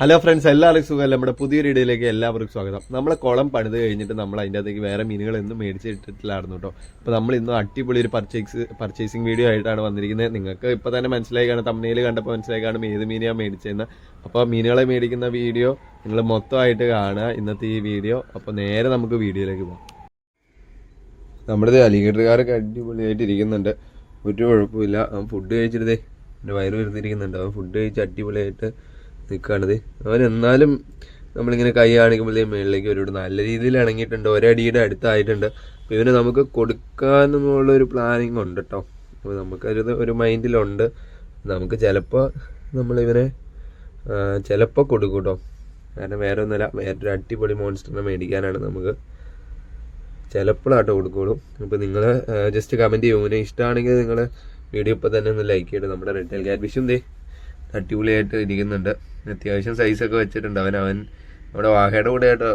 Hello friends, എല്ലാവർക്കും സുഖമല്ല. നമ്മുടെ പുതിയൊരു വീഡിയോയിലേക്ക് എല്ലാവർക്കും സ്വാഗതം. നമ്മളെ കുളം പണിത് കഴിഞ്ഞിട്ട് നമ്മൾ അതിൻ്റെ അകത്തേക്ക് വേറെ മീനുകളൊന്നും മേടിച്ചിട്ടില്ലായിരുന്നു കേട്ടോ. അപ്പോൾ നമ്മൾ ഇന്നും അടിപൊളി ഒരു പർച്ചേസിങ് വീഡിയോ ആയിട്ടാണ് വന്നിരിക്കുന്നത്. നിങ്ങൾക്ക് ഇപ്പോൾ തന്നെ മനസ്സിലായി കാണും, തമ്മിൽ കണ്ടപ്പോൾ മനസ്സിലായി കാണും ഏത് മീനാണ് മേടിച്ചതെന്ന്. അപ്പോൾ മീനുകളെ മേടിക്കുന്ന വീഡിയോ നിങ്ങൾ മൊത്തമായിട്ട് കാണുക ഇന്നത്തെ ഈ വീഡിയോ. അപ്പോൾ നേരെ നമുക്ക് വീഡിയോയിലേക്ക് പോകാം. നമ്മുടെ അലിഗേറ്ററുകാരൊക്കെ അടിപൊളിയായിട്ട് ഇരിക്കുന്നുണ്ട്, ഒരു കുഴപ്പമില്ല. അവൻ ഫുഡ് കഴിച്ചിട്ടേ എൻ്റെ വയറ് വരുത്തിരിക്കുന്നുണ്ട്. അവൻ ഫുഡ് കഴിച്ച് അടിപൊളിയായിട്ട് നിൽക്കുകയാണത്. അവൻ എന്നാലും നമ്മളിങ്ങനെ കൈ കാണിക്കുമ്പോഴേ മേളിലേക്ക് ഒരു നല്ല രീതിയിൽ ഇണങ്ങിയിട്ടുണ്ട്, ഒരടിയുടെ അടുത്തായിട്ടുണ്ട്. അപ്പോൾ ഇവന് നമുക്ക് കൊടുക്കാനെന്നുള്ളൊരു പ്ലാനിങ് ഉണ്ട് കേട്ടോ. അപ്പോൾ നമുക്കത് ഒരു മൈൻഡിലുണ്ട്. നമുക്ക് ചിലപ്പോൾ നമ്മളിവനെ ചിലപ്പോൾ കൊടുക്കും കേട്ടോ. കാരണം വേറെ ഒന്നുമല്ല, വേറൊരു അടിപൊളി മോൺസ്റ്ററിനെ മേടിക്കാനാണ് നമുക്ക് ചിലപ്പോഴാട്ടോ കൊടുക്കുള്ളൂ. അപ്പോൾ നിങ്ങൾ ജസ്റ്റ് കമൻറ്റ് ചെയ്യും, ഇവനെ ഇഷ്ടമാണെങ്കിൽ നിങ്ങൾ വീഡിയോ ഇപ്പോൾ തന്നെ ഒന്ന് ലൈക്ക് ചെയ്തിട്ട്. നമ്മുടെ റെഡ് ടെയിൽ ക്യാറ്റ് ഫിഷും അടിപൊളിയായിട്ട് ഇരിക്കുന്നുണ്ട്, അത്യാവശ്യം സൈസൊക്കെ വെച്ചിട്ടുണ്ട്. അവൻ നമ്മുടെ വാഹയുടെ കൂടെയായിട്ടോ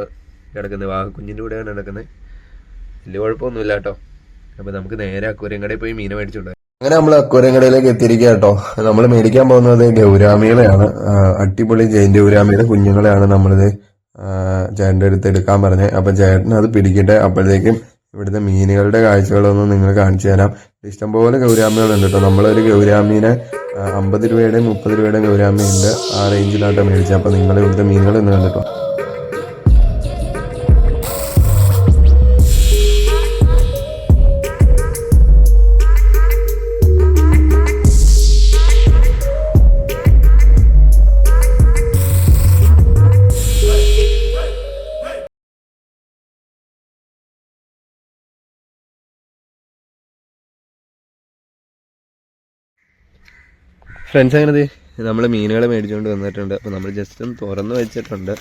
കിടക്കുന്നത്, വാഹ കുഞ്ഞിൻ്റെ കൂടെയാണ് കിടക്കുന്നത്. വലിയ കുഴപ്പമൊന്നുമില്ല കേട്ടോ. അപ്പോൾ നമുക്ക് നേരെ അക്വേറിയം കടയിൽ പോയി മീനെ മേടിച്ചുകൊണ്ട് അങ്ങനെ നമ്മൾ അക്വേറിയം കടയിലേക്ക് എത്തിയിരിക്കുക കേട്ടോ. നമ്മൾ മേടിക്കാൻ പോകുന്നത് ഗൗരാമികളെയാണ്, അടിപൊളി ജയിന്റ് ഗൗരാമിയുടെ കുഞ്ഞുങ്ങളെയാണ് നമ്മളിത് ചേട്ടൻ്റെ അടുത്ത് എടുക്കാൻ പറഞ്ഞത്. അപ്പം ചേട്ടൻ അത് പിടിക്കട്ടെ, അപ്പോഴത്തേക്കും ഇവിടുത്തെ മീനുകളുടെ കാഴ്ചകളൊന്നും നിങ്ങൾ കാണിച്ചു തരാം. ഇഷ്ടംപോലെ ഗൗരാമികളുണ്ട് കേട്ടോ. നമ്മളൊരു ഗൗരാമീനെ 50 രൂപയുടെയും 30 രൂപയുടെയും ഗൗരാമിയുണ്ട്, ആ റേഞ്ചിലാട്ടോ മേടിച്ചത്. അപ്പം നിങ്ങൾ ഇവിടുത്തെ മീനുകളൊന്നും കണ്ടിട്ടോ. ഫ്രണ്ട്സ്, അങ്ങനെ നമ്മൾ മീനുകളെ മേടിച്ചുകൊണ്ട് വന്നിട്ടുണ്ട്. അപ്പോൾ നമ്മൾ ജസ്റ്റ് ഒന്ന് തുറന്ന് വെച്ചിട്ടുണ്ട്.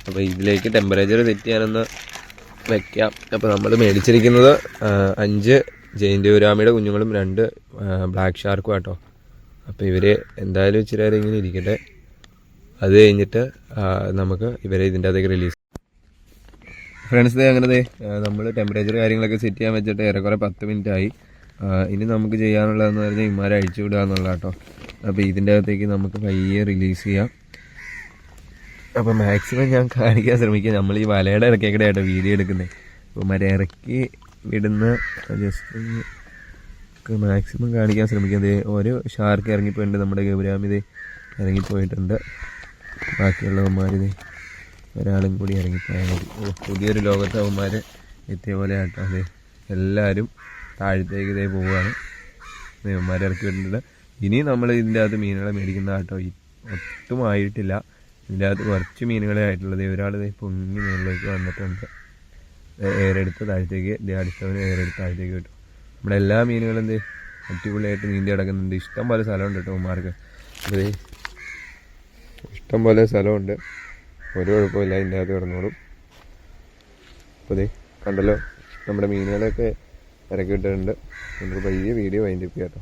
അപ്പോൾ ഇതിലേക്ക് ടെമ്പറേച്ചർ സെറ്റ് ചെയ്യാനൊന്ന് വെക്കാം. അപ്പോൾ നമ്മൾ മേടിച്ചിരിക്കുന്നത് 5 ജയിൻ്റ് ഗൗരാമിയുടെ കുഞ്ഞുങ്ങളും 2 ബ്ലാക്ക് ഷാർക്കും കേട്ടോ. അപ്പോൾ ഇവർ എന്തായാലും ഇച്ചിരി നേരം ഇങ്ങനെ ഇരിക്കട്ടെ. അത് കഴിഞ്ഞിട്ട് നമുക്ക് ഇവരെ ഇതിൻ്റെ അകത്തേക്ക് റിലീസ്. ഫ്രണ്ട്സ്, അങ്ങനെ നമ്മൾ ടെമ്പറേച്ചർ കാര്യങ്ങളൊക്കെ സെറ്റ് ചെയ്യാൻ വെച്ചിട്ട് ഏറെക്കുറെ 10 മിനിറ്റ് ആയി. ഇനി നമുക്ക് ചെയ്യാനുള്ളതെന്ന് പറഞ്ഞാൽ ഇമാരെ അഴിച്ചു വിടുക എന്നുള്ള കേട്ടോ. അപ്പോൾ ഇതിൻ്റെ അകത്തേക്ക് നമുക്ക് പയ്യെ റിലീസ് ചെയ്യാം. അപ്പോൾ മാക്സിമം ഞാൻ കാണിക്കാൻ ശ്രമിക്കാം. നമ്മൾ ഈ വലയുടെ ഇറക്കിയൊക്കെ ആയിട്ടോ വീഡിയോ എടുക്കുന്നത്. അപ്പോൾ ഇറക്കി വിടുന്ന ജസ്റ്റ് മാക്സിമം കാണിക്കാൻ ശ്രമിക്കുന്നത്. ഓരോ ഷാർക്ക് ഇറങ്ങിപ്പോയിട്ടുണ്ട്, നമ്മുടെ ഗൗരാമി ഇറങ്ങിപ്പോയിട്ടുണ്ട്. ബാക്കിയുള്ളവന്മാർ ഒരാളും കൂടി ഇറങ്ങിപ്പോയാൽ മതി. പുതിയൊരു ലോകത്ത് അവന്മാർ എത്തിയ പോലെ ആട്ടോ. എല്ലാവരും താഴത്തേക്ക് പോവുകയാണ്. ഇവന്മാരെ ഇറക്കി വിട്ടിട്ടുണ്ട്. ഇനി നമ്മൾ ഇതിൻ്റെ അകത്ത് മീനുകളെ മേടിക്കുന്ന കേട്ടോ. ഒട്ടും ആയിട്ടില്ല, ഇതിൻ്റെ അകത്ത് കുറച്ച് മീനുകളെ ആയിട്ടുള്ളത്. ഒരാൾ പൊങ്ങി മേളിലേക്ക് വന്നിട്ടുണ്ട്, ഏറെടുത്ത് താഴത്തേക്ക്. അടുത്തവന് ഏറെടുത്ത് താഴത്തേക്ക് കിട്ടും. നമ്മുടെ എല്ലാ മീനുകളും അടിപൊളിയായിട്ട് നീന്തി കിടക്കുന്നുണ്ട്. ഇഷ്ടം പോലെ സ്ഥലമുണ്ട് കേട്ടോ ഉമ്മാർക്ക്. അത് ഇഷ്ടം പോലെ സ്ഥലമുണ്ട്, ഒരു കുഴപ്പമില്ല, ഇതിൻ്റെ അകത്ത് കിടന്നോളും. അപ്പോൾ കണ്ടല്ലോ, നമ്മുടെ മീനുകളൊക്കെ ഇറക്കി വിട്ടിട്ടുണ്ട്. നമുക്ക് പയ്യെ വീഡിയോ വൈൻഡ് അപ്പ് ചെയ്യാം കേട്ടോ.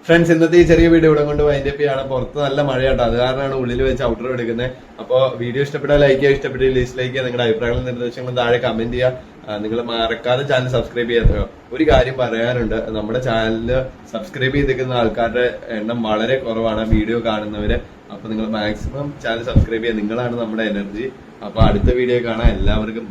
ഫ്രണ്ട്സ്, ഇന്നത്തെ ഈ ചെറിയ വീഡിയോ ഇവിടെ കൊണ്ട് വൈൻഡ് അപ്പ് ചെയ്യാണ്. പുറത്ത് നല്ല മഴയാട്ടോ, അത് കാരണമാണ് ഉള്ളിൽ വെച്ച് ഔട്ടർ എടുക്കുന്നത്. അപ്പോൾ വീഡിയോ ഇഷ്ടപ്പെട്ടാൽ ലൈക്ക് ചെയ്യുക, ഇഷ്ടപ്പെട്ട് ലിസ്റ്റിലേക്ക് ചെയ്യുക. നിങ്ങളുടെ അഭിപ്രായങ്ങളും നിർദ്ദേശങ്ങളും താഴെ കമന്റ് ചെയ്യുക. നിങ്ങൾ മറക്കാതെ ചാനൽ സബ്സ്ക്രൈബ് ചെയ്യാത്തോ. ഒരു കാര്യം പറയാനുണ്ട്, നമ്മുടെ ചാനലിൽ സബ്സ്ക്രൈബ് ചെയ്തിരിക്കുന്ന ആൾക്കാരുടെ എണ്ണം വളരെ കുറവാണ്, വീഡിയോ കാണുന്നവര്. അപ്പോൾ നിങ്ങൾ മാക്സിമം ചാനൽ സബ്സ്ക്രൈബ് ചെയ്യുക, നിങ്ങളാണ് നമ്മുടെ എനർജി. അപ്പോൾ അടുത്ത വീഡിയോ കാണാൻ എല്ലാവർക്കും